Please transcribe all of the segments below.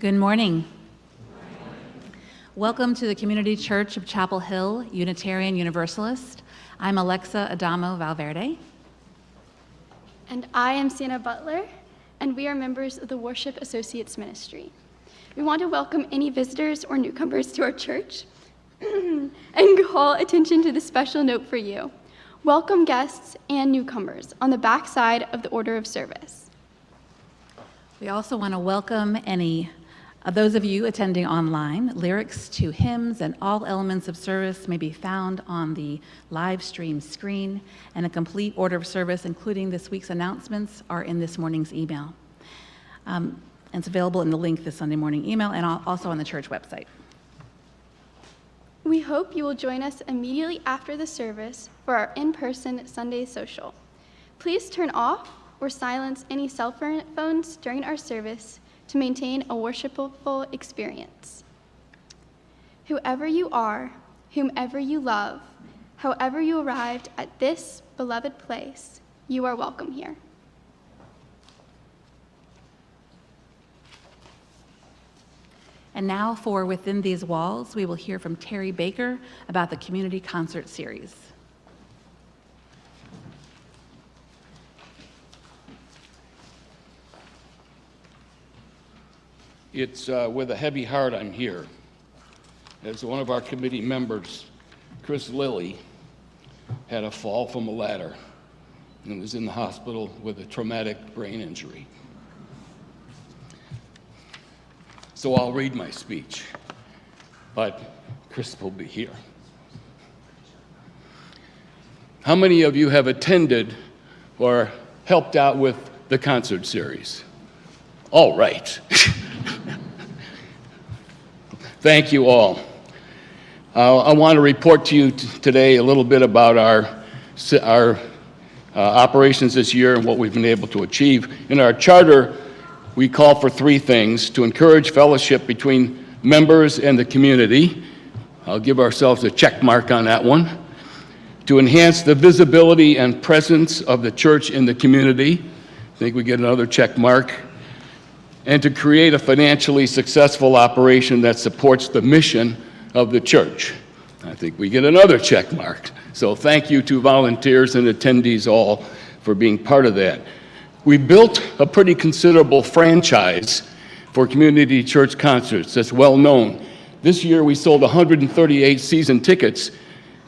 Good morning. Welcome to the Community Church of Chapel Hill, Unitarian Universalist. I'm Alexa Adamo Valverde. And I am Sienna Butler, and we are members of the Worship Associates Ministry. We want to welcome any visitors or newcomers to our church and call attention to the special note for you. Welcome guests and newcomers on the back side of the order of service. We also want to welcome any of those of you attending online. Lyrics to hymns and all elements of service may be found on the live stream screen, and a complete order of service, including this week's announcements, are in this morning's email. And it's available in the link this Sunday morning email and also on the church website. We hope you will join us immediately after the service for our in-person Sunday social. Please turn off or silence any cell phones during our service to maintain a worshipful experience. Whoever you are, whomever you love, however you arrived at this beloved place, you are welcome here. And now for Within These Walls, we will hear from Terry Baker about the Community Concert Series. It's with a heavy heart I'm here. As one of our committee members, Chris Lilly, had a fall from a ladder and was in the hospital with a traumatic brain injury. So I'll read my speech, but Chris will be here. How many of you have attended or helped out with the concert series? All right. Thank you all. I want to report to you today a little bit about our operations this year and what we've been able to achieve. In our charter, we call for three things: to encourage fellowship between members and the community. I'll give ourselves a check mark on that one. To enhance the visibility and presence of the church in the community. I think we get another check mark. And to create a financially successful operation that supports the mission of the church. I think we get another check mark. So thank you to volunteers and attendees all for being part of that. We built a pretty considerable franchise for community church concerts that's well known. This year we sold 138 season tickets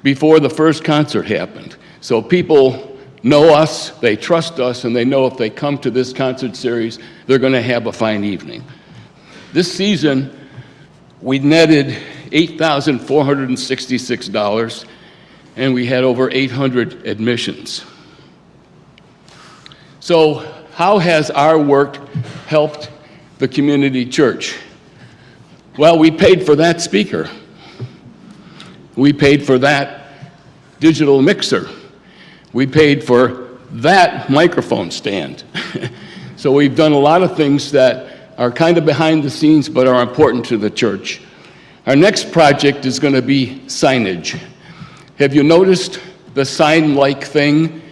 before the first concert happened. So people know us, they trust us, and they know if they come to this concert series, they're going to have a fine evening. This season, we netted $8,466, and we had over 800 admissions. So how has our work helped the community church? Well, we paid for that speaker. We paid for that digital mixer. We paid for that microphone stand. So we've done a lot of things that are kind of behind the scenes but are important to the church. Our next project is going to be signage. Have you noticed the sign-like thing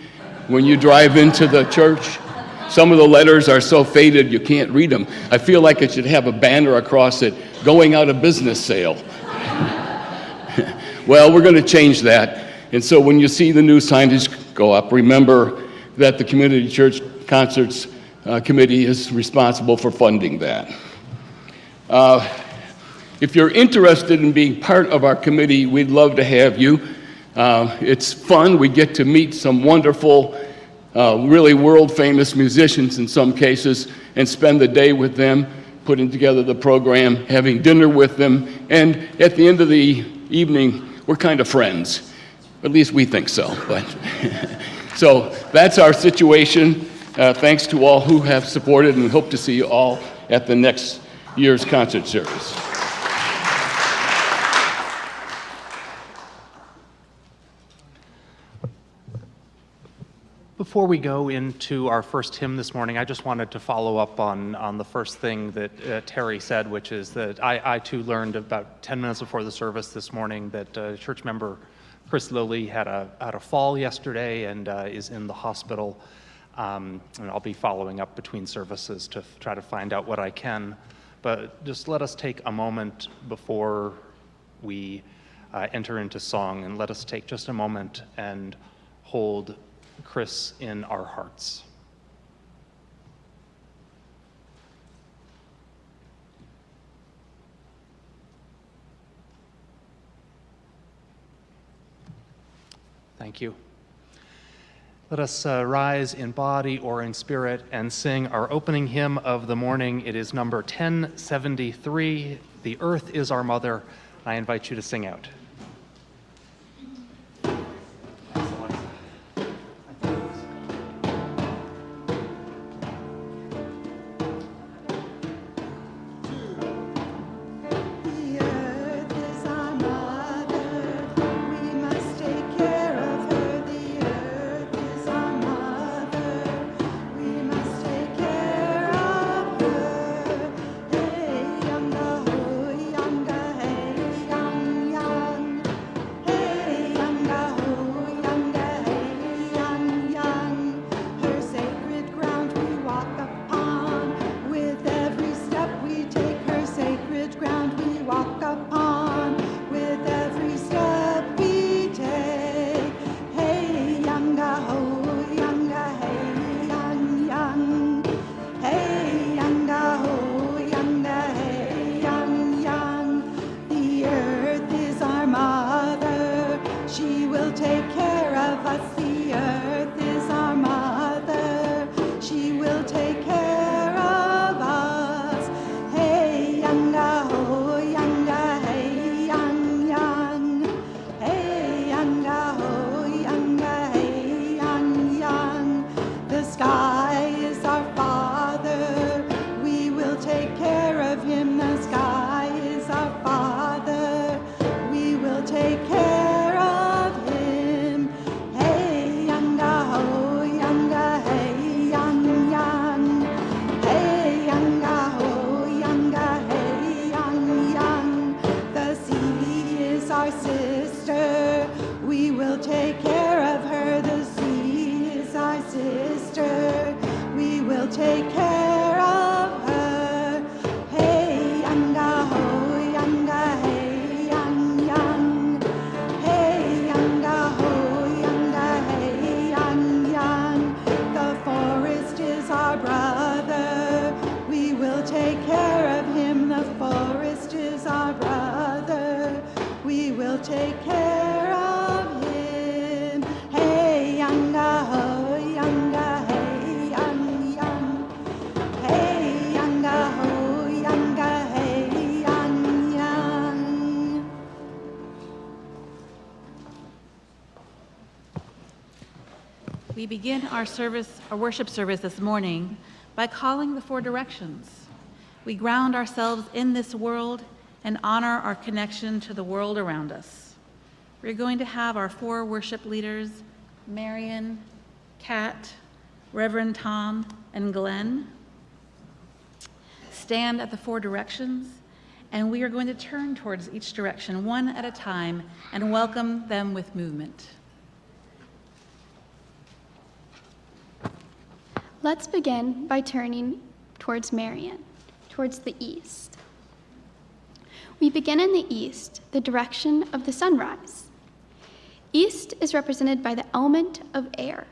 when you drive into the church? Some of the letters are so faded you can't read them. I feel like it should have a banner across it, "Going out of business sale." Well, we're going to change that. And so when you see the new signage go up, remember that the Community Church Concerts Committee is responsible for funding that. If you're interested in being part of our committee, we'd love to have you. It's fun. We get to meet some wonderful, really world-famous musicians in some cases and spend the day with them, putting together the program, having dinner with them, and at the end of the evening, we're kind of friends. At least we think so. But so that's our situation. Thanks to all who have supported, and we hope to see you all at the next year's concert series. Before we go into our first hymn this morning, I just wanted to follow up on the first thing that Terry said, which is that I too learned about 10 minutes before the service this morning that church member Chris Lilly had a fall yesterday and is in the hospital. And I'll be following up between services to try to find out what I can. but just let us take a moment before we enter into song, and let us take just a moment and hold Chris in our hearts. Thank you. Let us rise in body or in spirit and sing our opening hymn of the morning. It is number 1073, "The Earth is Our Mother." I invite you to sing out. We begin our worship service this morning by calling the four directions. We ground ourselves in this world and honor our connection to the world around us. We're going to have our four worship leaders, Marion, Kat, Reverend Thom, and Glenn, stand at the four directions, and we are going to turn towards each direction one at a time and welcome them with movement. Let's begin by turning towards Marion, towards the east. We begin in the east, the direction of the sunrise. East is represented by the element of air.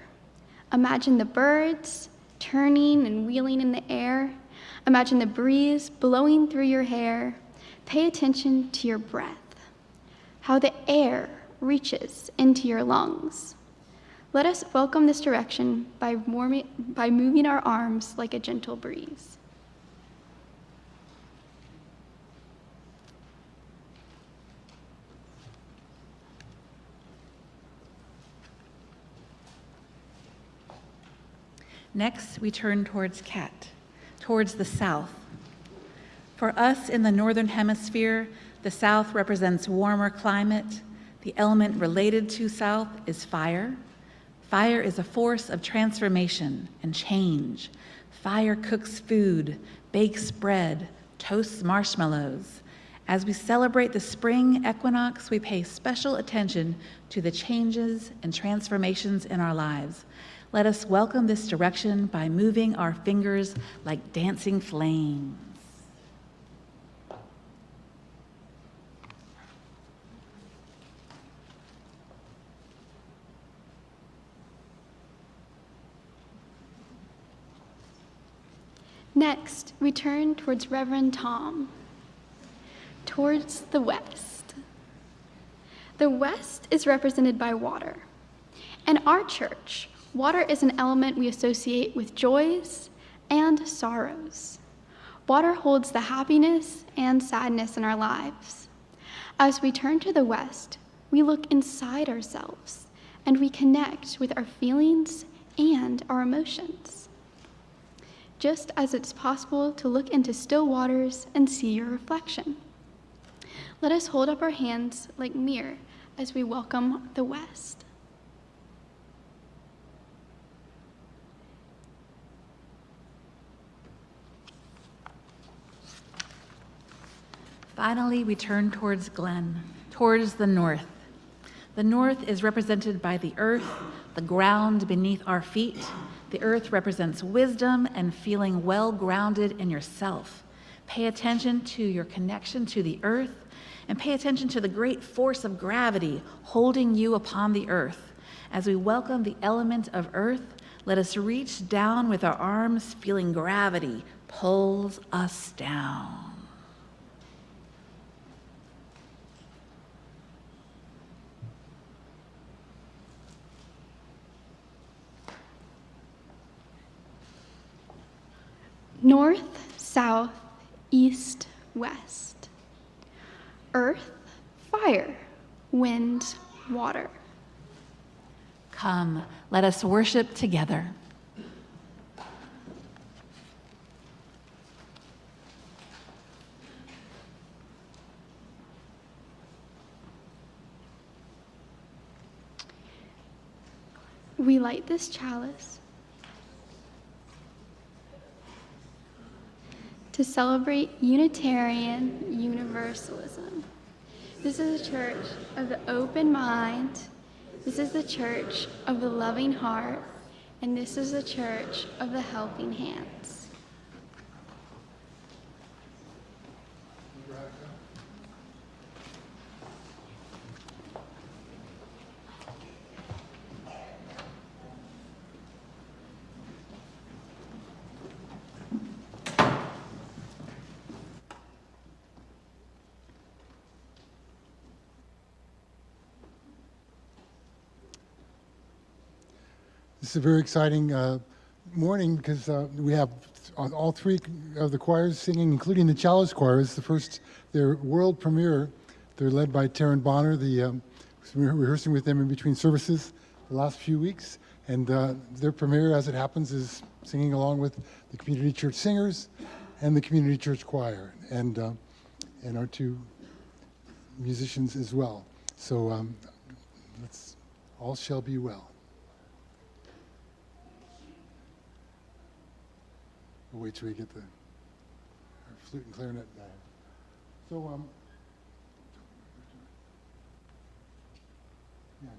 Imagine the birds turning and wheeling in the air. Imagine the breeze blowing through your hair. Pay attention to your breath, how the air reaches into your lungs. Let us welcome this direction by moving our arms like a gentle breeze. Next, we turn towards Kat, towards the south. For us in the Northern Hemisphere, the south represents warmer climate. The element related to south is fire. Fire is a force of transformation and change. Fire cooks food, bakes bread, toasts marshmallows. As we celebrate the spring equinox, we pay special attention to the changes and transformations in our lives. Let us welcome this direction by moving our fingers like dancing flames. Next, we turn towards Reverend Thom, towards the west. The west is represented by water. In our church, water is an element we associate with joys and sorrows. Water holds the happiness and sadness in our lives. As we turn to the west, we look inside ourselves and we connect with our feelings and our emotions. Just as it's possible to look into still waters and see your reflection. Let us hold up our hands like mirror as we welcome the west. Finally, we turn towards Glen, towards the north. The north is represented by the earth, the ground beneath our feet. The earth represents wisdom and feeling well grounded in yourself. Pay attention to your connection to the earth and pay attention to the great force of gravity holding you upon the earth. As we welcome the element of earth, let us reach down with our arms, feeling gravity pulls us down. North, south, east, west. Earth, fire, wind, water. Come, let us worship together. We light this chalice to celebrate Unitarian Universalism. This is a church of the open mind. This is the church of the loving heart. And this is the church of the helping hands. This is a very exciting morning because we have all three of the choirs singing, including the Chalice Choir. It's their world premiere. They're led by Taryn Bonner. We're rehearsing with them in between services the last few weeks. And their premiere, as it happens, is singing along with the Community Church Singers and the Community Church Choir and our two musicians as well. So all shall be well. We'll wait till we get our flute and clarinet back. So, yeah.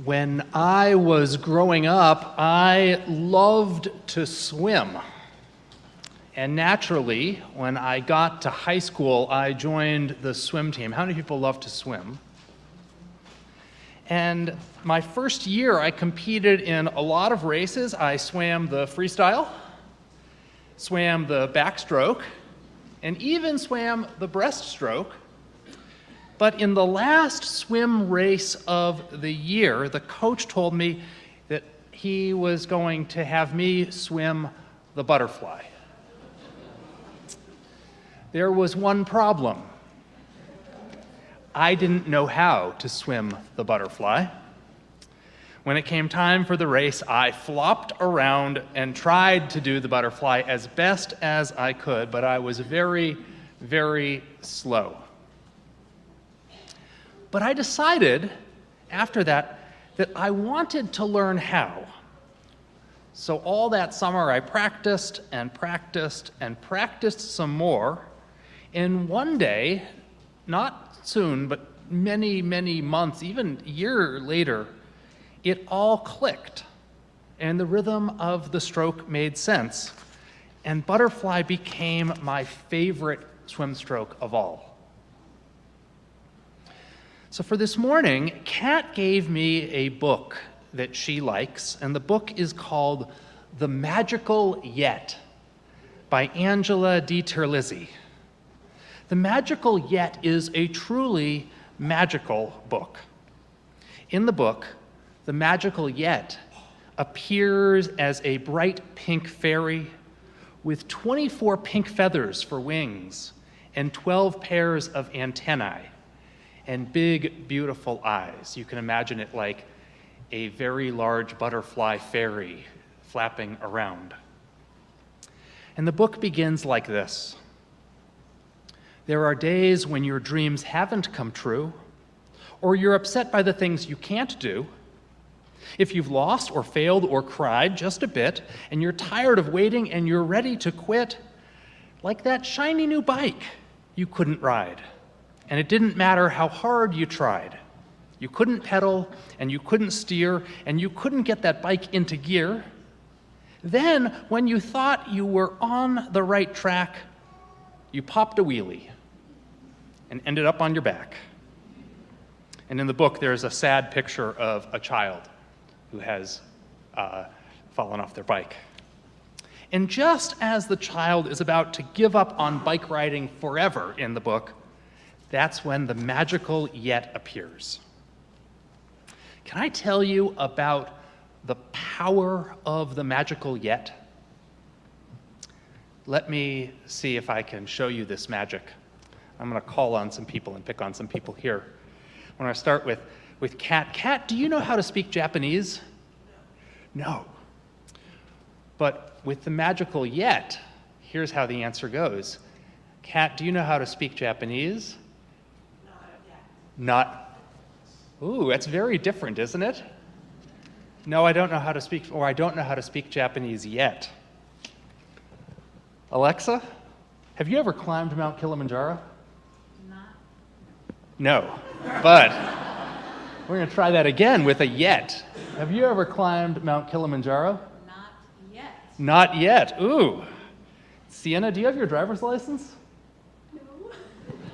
When I was growing up, I loved to swim. And naturally, when I got to high school, I joined the swim team. How many people love to swim? And my first year, I competed in a lot of races. I swam the freestyle, swam the backstroke, and even swam the breaststroke. But in the last swim race of the year, the coach told me that he was going to have me swim the butterfly. There was one problem. I didn't know how to swim the butterfly. When it came time for the race, I flopped around and tried to do the butterfly as best as I could, but I was very, very slow. But I decided after that I wanted to learn how. So all that summer I practiced and practiced and practiced some more. And one day, not soon, but many, many months, even a year later, it all clicked. And the rhythm of the stroke made sense. And butterfly became my favorite swim stroke of all. So for this morning, Kat gave me a book that she likes, and the book is called The Magical Yet by Angela DiTerlizzi. The Magical Yet is a truly magical book. In the book, the magical Yet appears as a bright pink fairy with 24 pink feathers for wings and 12 pairs of antennae and big, beautiful eyes. You can imagine it like a very large butterfly fairy flapping around. And the book begins like this. There are days when your dreams haven't come true, or you're upset by the things you can't do. If you've lost or failed or cried just a bit, and you're tired of waiting and you're ready to quit, like that shiny new bike you couldn't ride. And it didn't matter how hard you tried. You couldn't pedal, and you couldn't steer, and you couldn't get that bike into gear. Then, when you thought you were on the right track, you popped a wheelie and ended up on your back. And in the book, there's a sad picture of a child who has fallen off their bike. And just as the child is about to give up on bike riding forever in the book, that's when the magical Yet appears. Can I tell you about the power of the magical Yet? Let me see if I can show you this magic. I'm going to call on some people and pick on some people here. I want to start with Kat. Kat, do you know how to speak Japanese? No. But with the magical Yet, here's how the answer goes. Kat, do you know how to speak Japanese? Not. Ooh, that's very different, isn't it? No, I don't know how to speak, or I don't know how to speak Japanese yet. Alexa, have you ever climbed Mount Kilimanjaro? Not. No, but we're going to try that again with a yet. Have you ever climbed Mount Kilimanjaro? Not yet. Not yet. Ooh. Sienna, do you have your driver's license?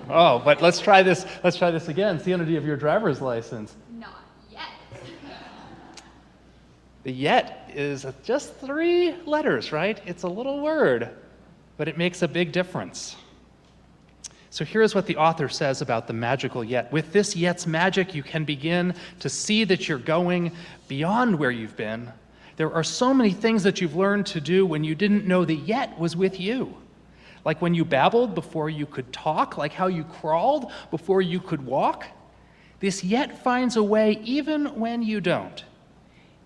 Oh, but let's try this. Let's try this again. Sienna, do you have your driver's license? Not yet. The yet is just 3 letters, right? It's a little word, but it makes a big difference. So here's what the author says about the magical yet. With this yet's magic, you can begin to see that you're going beyond where you've been. There are so many things that you've learned to do when you didn't know the yet was with you. Like when you babbled before you could talk, like how you crawled before you could walk. This yet finds a way even when you don't,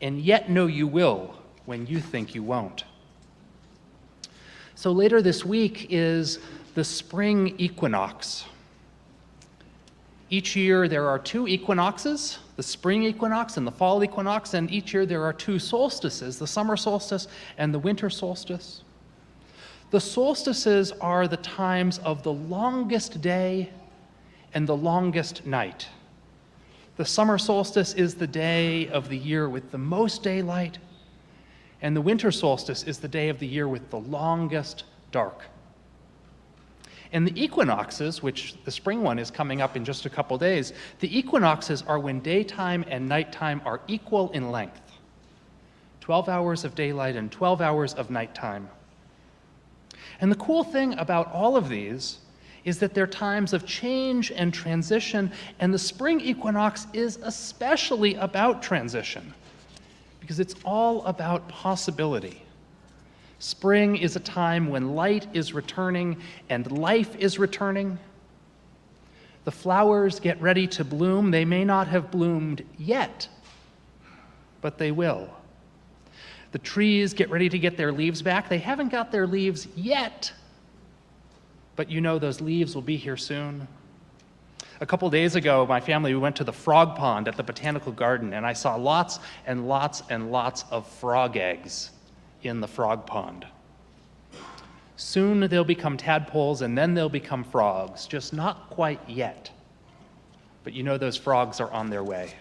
and yet know you will when you think you won't. So later this week is the spring equinox. Each year there are 2 equinoxes, the spring equinox and the fall equinox, and each year there are 2 solstices, the summer solstice and the winter solstice. The solstices are the times of the longest day and the longest night. The summer solstice is the day of the year with the most daylight, and the winter solstice is the day of the year with the longest dark. And the equinoxes, which the spring one is coming up in just a couple days, the equinoxes are when daytime and nighttime are equal in length. 12 hours of daylight and 12 hours of nighttime. And the cool thing about all of these is that they're times of change and transition, and the spring equinox is especially about transition, because it's all about possibility. Spring is a time when light is returning and life is returning. The flowers get ready to bloom. They may not have bloomed yet, but they will. The trees get ready to get their leaves back. They haven't got their leaves yet, but you know those leaves will be here soon. A couple days ago, my family, we went to the frog pond at the botanical garden, and I saw lots and lots and lots of frog eggs in the frog pond. Soon they'll become tadpoles, and then they'll become frogs, just not quite yet. But you know those frogs are on their way.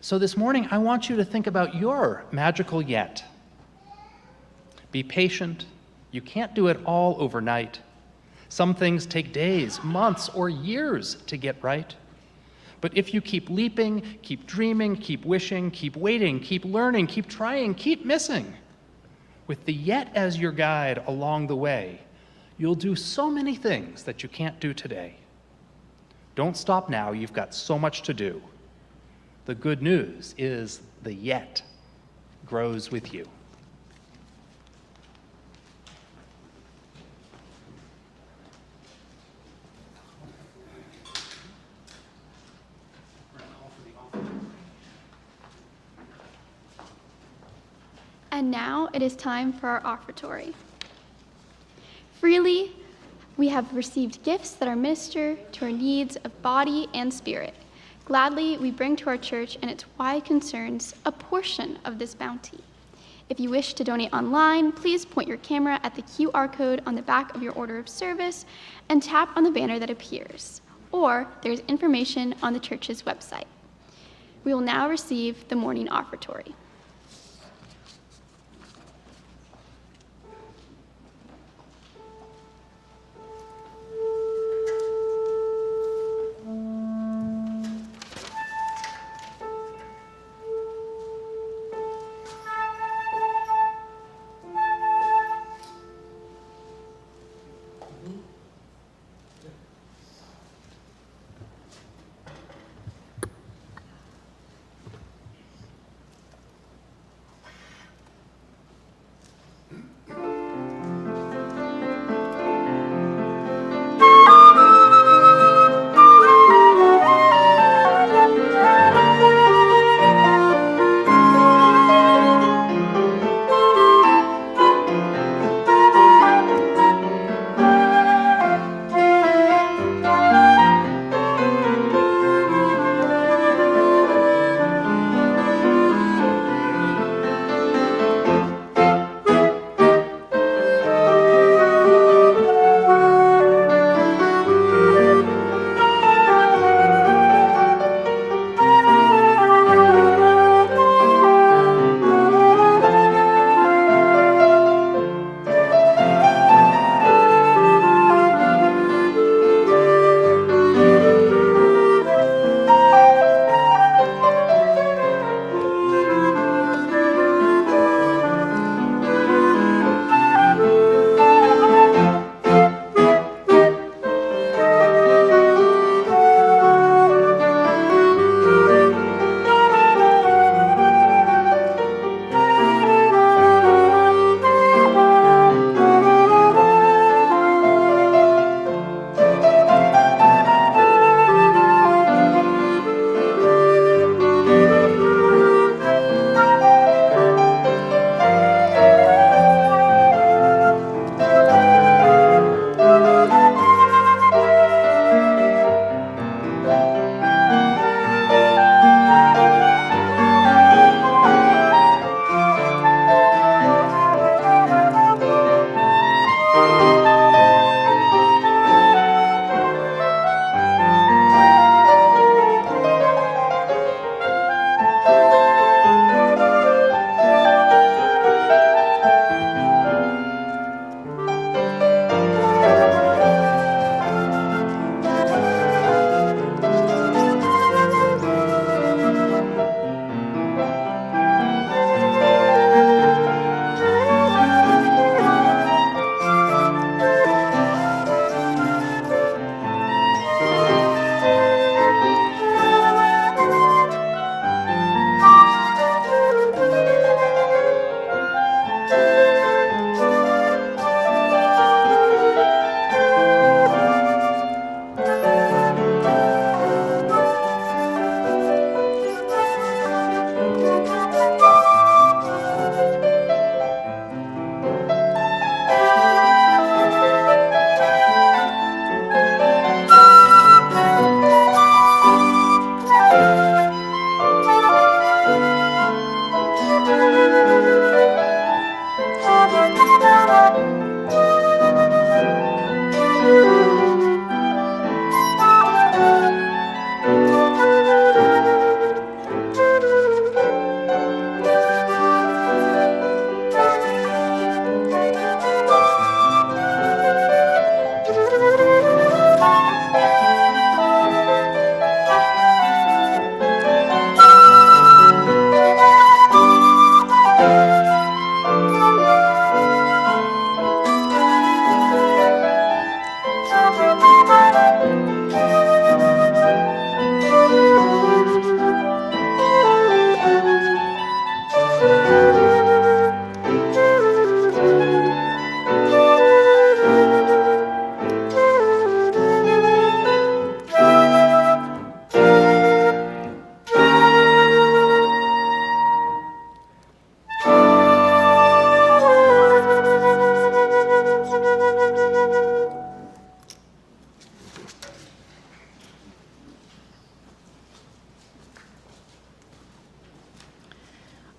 So this morning, I want you to think about your magical yet. Be patient. You can't do it all overnight. Some things take days, months, or years to get right. But if you keep leaping, keep dreaming, keep wishing, keep waiting, keep learning, keep trying, keep missing, with the yet as your guide along the way, you'll do so many things that you can't do today. Don't stop now. You've got so much to do. The good news is the yet grows with you. And now it is time for our offertory. Freely, we have received gifts that are minister to our needs of body and spirit. Gladly, we bring to our church and its wide concerns a portion of this bounty. If you wish to donate online, please point your camera at the QR code on the back of your order of service and tap on the banner that appears, or there's information on the church's website. We will now receive the morning offertory.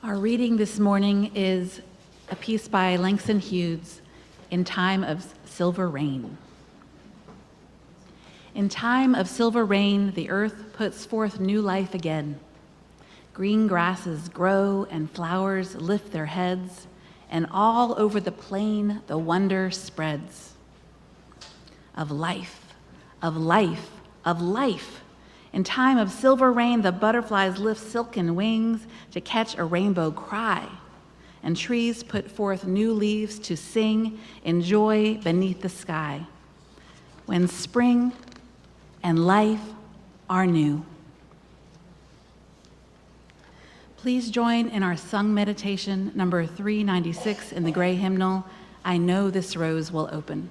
Our reading this morning is a piece by Langston Hughes, In Time of Silver Rain. In time of silver rain, the earth puts forth new life again. Green grasses grow and flowers lift their heads, and all over the plain the wonder spreads. Of life, of life, of life. In time of silver rain, the butterflies lift silken wings to catch a rainbow cry, and trees put forth new leaves to sing in joy beneath the sky. When spring and life are new. Please join in our sung meditation, number 396 in the gray hymnal, I Know This Rose Will Open.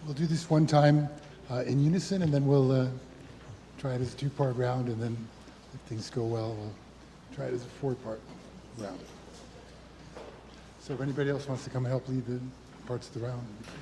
We'll do this one time in unison, and then we'll try it as a two-part round, and then if things go well, we'll try it as a four-part round. So if anybody else wants to come and help lead the parts of the round, it'd be great.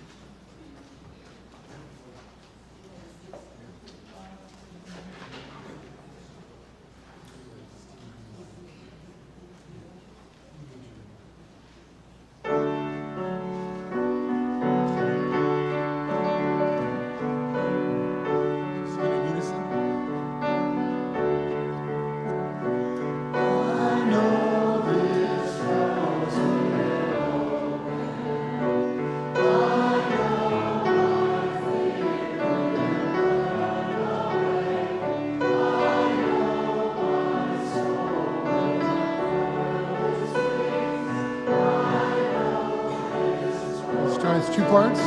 Two parts.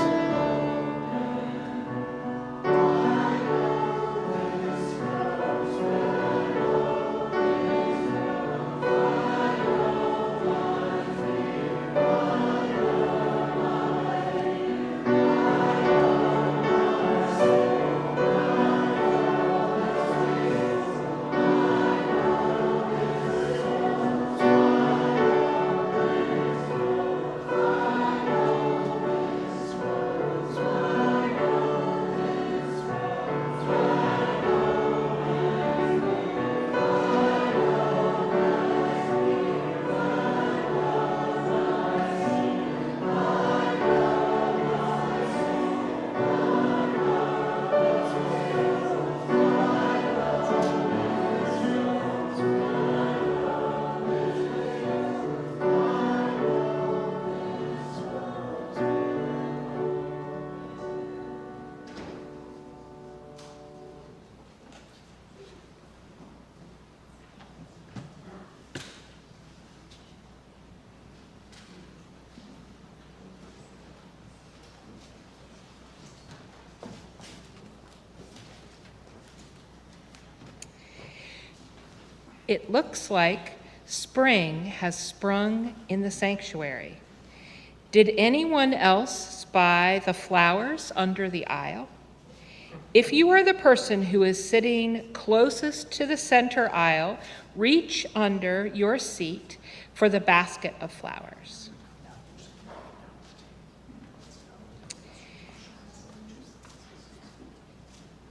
It looks like spring has sprung in the sanctuary. Did anyone else spy the flowers under the aisle? If you are the person who is sitting closest to the center aisle, reach under your seat for the basket of flowers.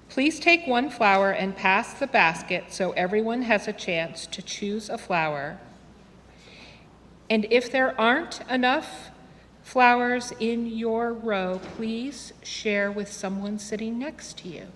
Please take one flower and pass the basket so everyone has a chance to choose a flower. And if there aren't enough flowers in your row, please share with someone sitting next to you.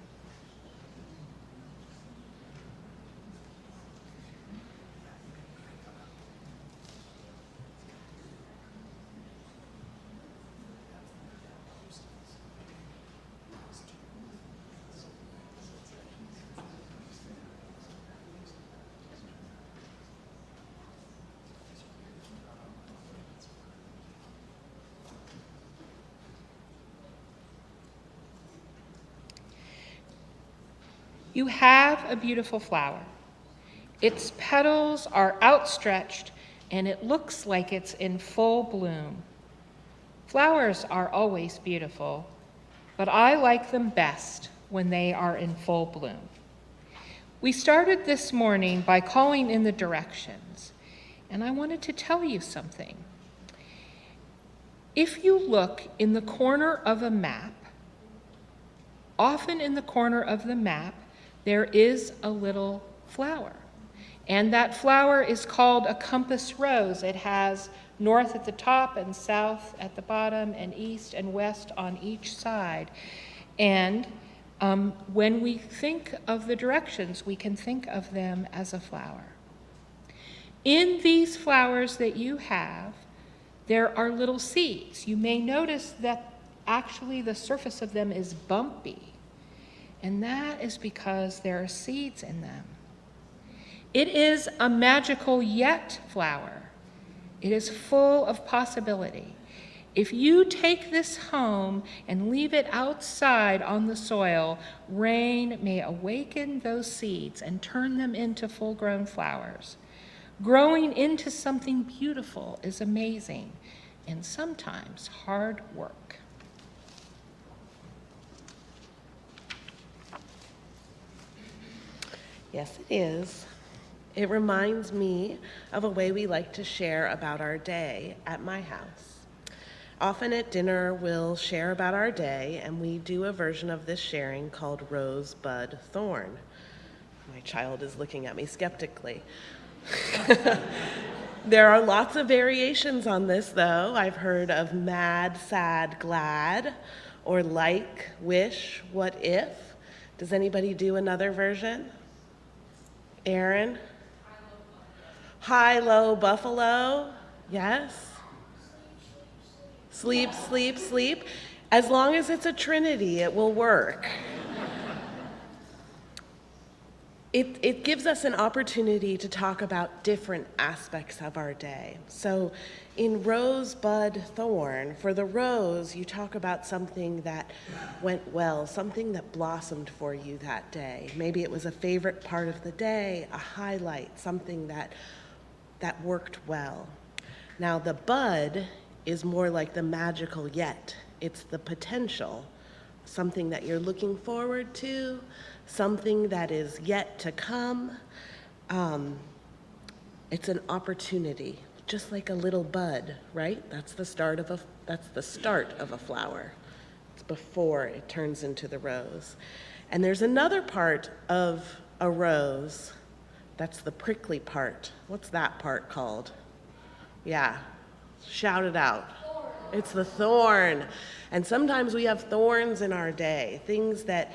You have a beautiful flower. Its petals are outstretched and it looks like it's in full bloom. Flowers are always beautiful, but I like them best when they are in full bloom. We started this morning by calling in the directions, and I wanted to tell you something. If you look in the corner of a map, often in the corner of the map, there is a little flower. And that flower is called a compass rose. It has north at the top and south at the bottom and east and west on each side. And when we think of the directions, we can think of them as a flower. In these flowers that you have, there are little seeds. You may notice that actually the surface of them is bumpy, and that is because there are seeds in them. It is a magical yet flower. It is full of possibility. If you take this home and leave it outside on the soil, rain may awaken those seeds and turn them into full-grown flowers. Growing into something beautiful is amazing and sometimes hard work. Yes, it is. It reminds me of a way we like to share about our day at my house. Often at dinner, we'll share about our day, and we do a version of this sharing called Rose, Bud, Thorn. My child is looking at me skeptically. There are lots of variations on this, though. I've heard of mad, sad, glad, or like, wish, what if. Does anybody do another version? Aaron? High, low, buffalo. Yes. Sleep, sleep, sleep. As long as it's a trinity, it will work. It gives us an opportunity to talk about different aspects of our day. So in Rose, Bud, Thorn, for the rose, you talk about something that went well, something that blossomed for you that day. Maybe it was a favorite part of the day, a highlight, something that worked well. Now the bud is more like the magical yet. It's the potential, something that you're looking forward to, something that is yet to come. It's an opportunity, just like a little bud, right? That's the start of a flower. It's before it turns into the rose. And there's another part of a rose, that's the prickly part. What's that part called? Yeah, shout it out. It's the thorn. And sometimes we have thorns in our day, things that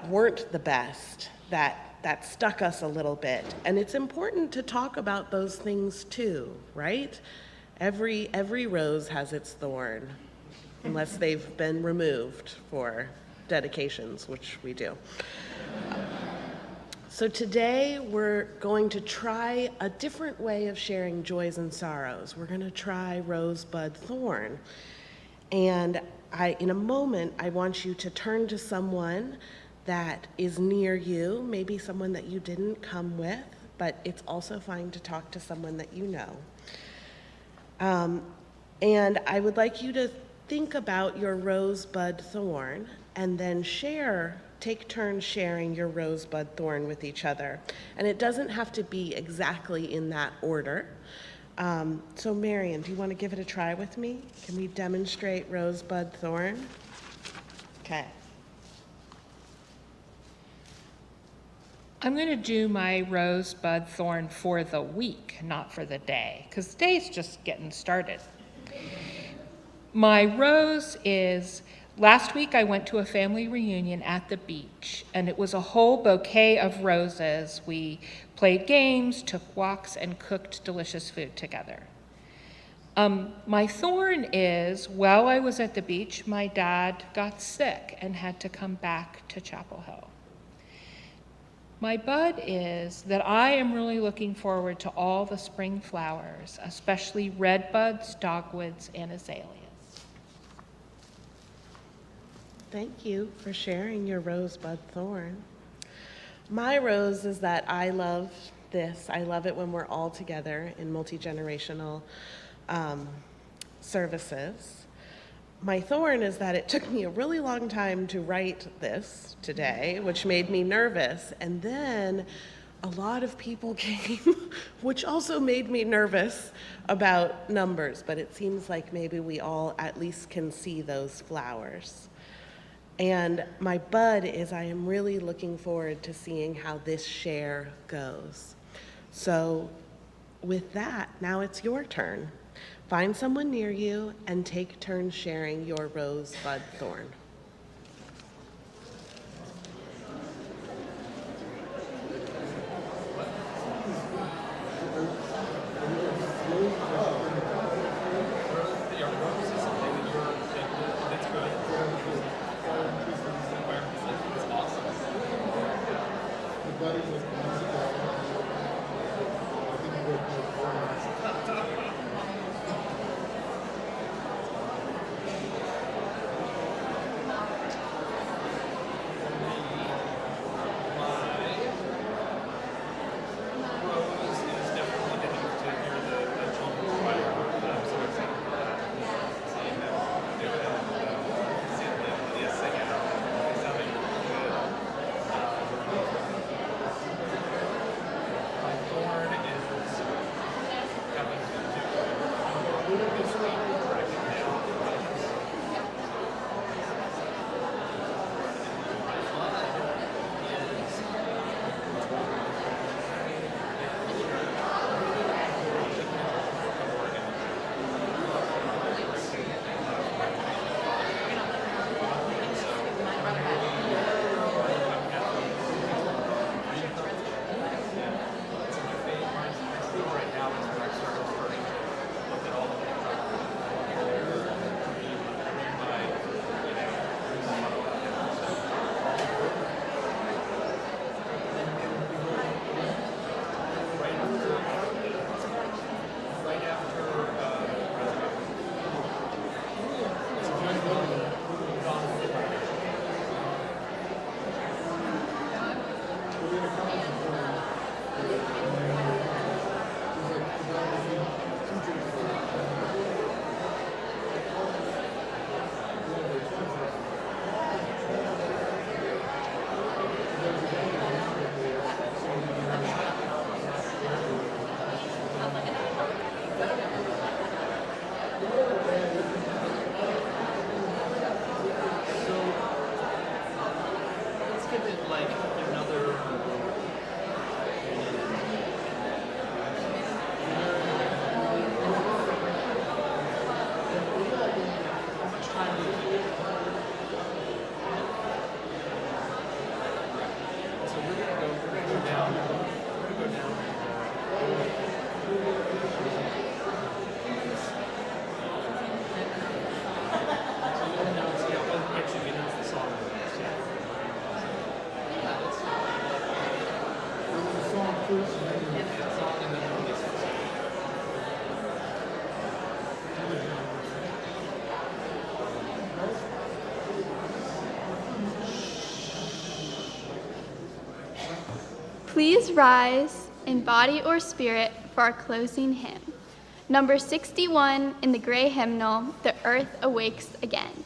weren't the best, that stuck us a little bit. And it's important to talk about those things too, right? Every rose has its thorn, unless they've been removed for dedications, which we do. So today we're going to try a different way of sharing joys and sorrows. We're going to try Rose, Bud, Thorn. And in a moment, I want you to turn to someone that is near you, maybe someone that you didn't come with, but it's also fine to talk to someone that you know. And I would like you to think about your Rose, Bud, Thorn, and then take turns sharing your Rose, Bud, Thorn with each other. And it doesn't have to be exactly in that order. So Marion, do you want to give it a try with me? Can we demonstrate Rose, Bud, Thorn? Okay. I'm going to do my Rose, Bud, Thorn for the week, not for the day, because the day's just getting started. My rose is, last week I went to a family reunion at the beach, and it was a whole bouquet of roses. We played games, took walks, and cooked delicious food together. My thorn is, while I was at the beach, my dad got sick and had to come back to Chapel Hill. My bud is that I am really looking forward to all the spring flowers, especially red buds, dogwoods, and azaleas. Thank you for sharing your Rose, Bud, Thorn. My rose is that I love this. I love it when we're all together in multi-generational services. My thorn is that it took me a really long time to write this today, which made me nervous. And then a lot of people came, which also made me nervous about numbers, but it seems like maybe we all at least can see those flowers. And my bud is I am really looking forward to seeing how this share goes. So with that, now it's your turn. Find someone near you and take turns sharing your rose bud thorn. Please rise in body or spirit for our closing hymn. Number 61 in the gray hymnal, The Earth Awakes Again.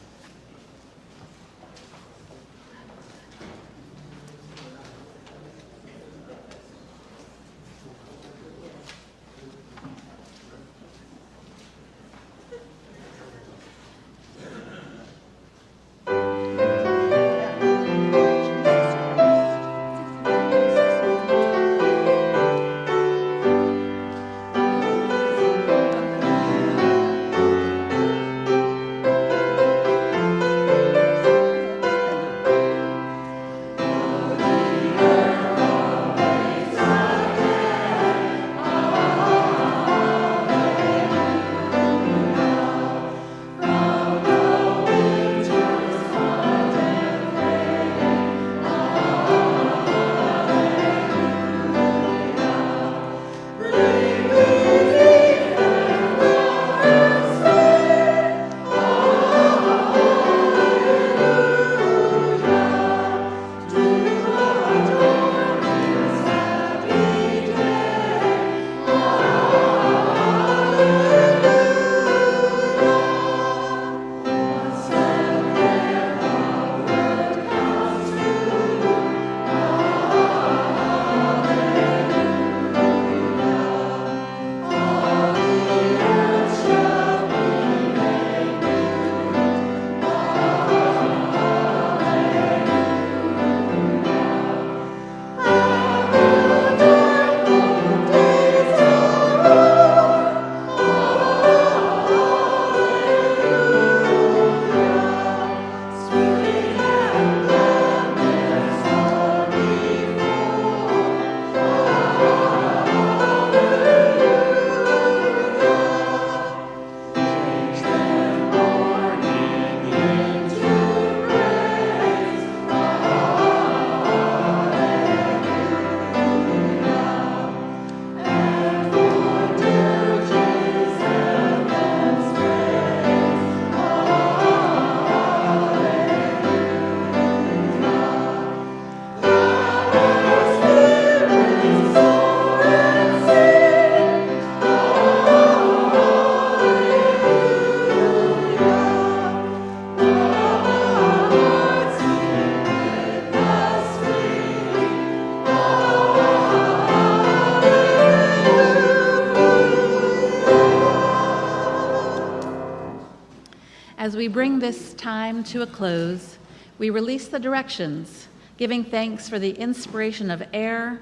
we bring this time to a close, we release the directions, giving thanks for the inspiration of air,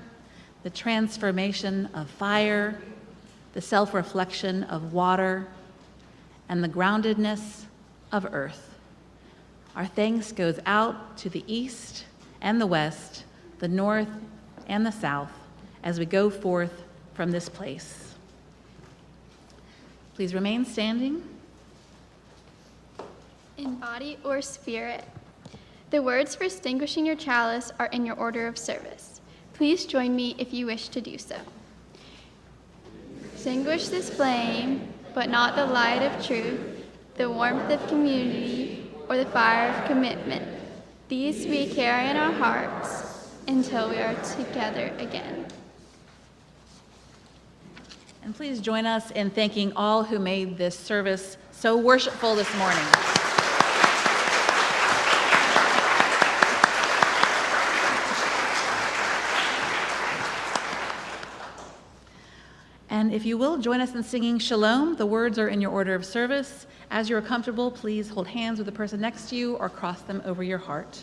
the transformation of fire, the self-reflection of water, and the groundedness of earth. Our thanks goes out to the east and the west, the north and the south, as we go forth from this place. Please remain standing. In body or spirit. The words for extinguishing your chalice are in your order of service. Please join me if you wish to do so. Extinguish this flame, but not the light of truth, the warmth of community, or the fire of commitment. These we carry in our hearts until we are together again. And please join us in thanking all who made this service so worshipful this morning. And if you will, join us in singing Shalom. The words are in your order of service. As you are comfortable, please hold hands with the person next to you or cross them over your heart.